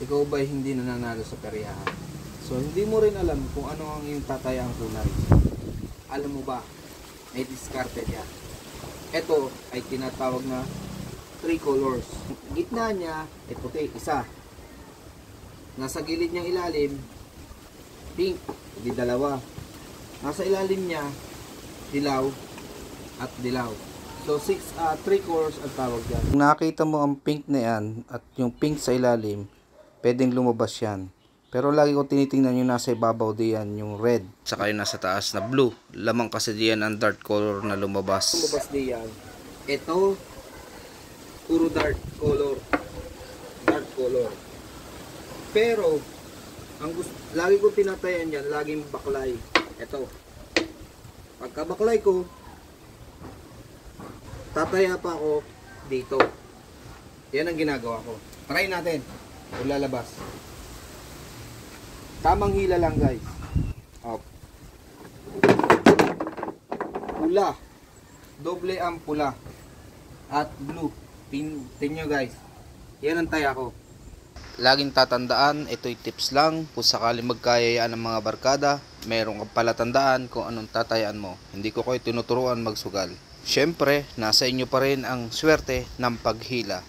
ikaw ba'y hindi nananalo sa peryahan? So hindi mo rin alam kung ano ang iyong tatayang kulay. Alam mo ba, may diskarte yan. Ito ay tinatawag na 3 colors. Gitna niya ay puti, isa. Nasa gilid niyang ilalim, pink, di dalawa. Nasa ilalim niya, dilaw at dilaw. So 3 colors ang tawag yan. Kung nakita mo ang pink na yan at yung pink sa ilalim, pwedeng lumabas yan. Pero lagi ko tinitingnan yung nasa ibabaw diyan, yung red. Saka yung nasa taas na blue. Lamang kasi diyan ang dark color na lumabas. Lumabas diyan. Ito, puro dark color. Dark color. Pero, lagi ko tinatayan yan, laging baklay. Ito. Pagka baklay ko, tataya pa ako dito. Yan ang ginagawa ko. Try natin. Kung lalabas. Tamang hila lang guys. Up. Pula. Doble ang pula. At blue. Tingnan nyo guys. Yan ang taya ko. Laging tatandaan, ito'y tips lang. Kung sakali magkayayaan ng mga barkada, meron kang palatandaan kung anong tatayaan mo. Hindi ko kayo tinuturuan magsugal. Siyempre, nasa inyo pa rin ang swerte ng paghila.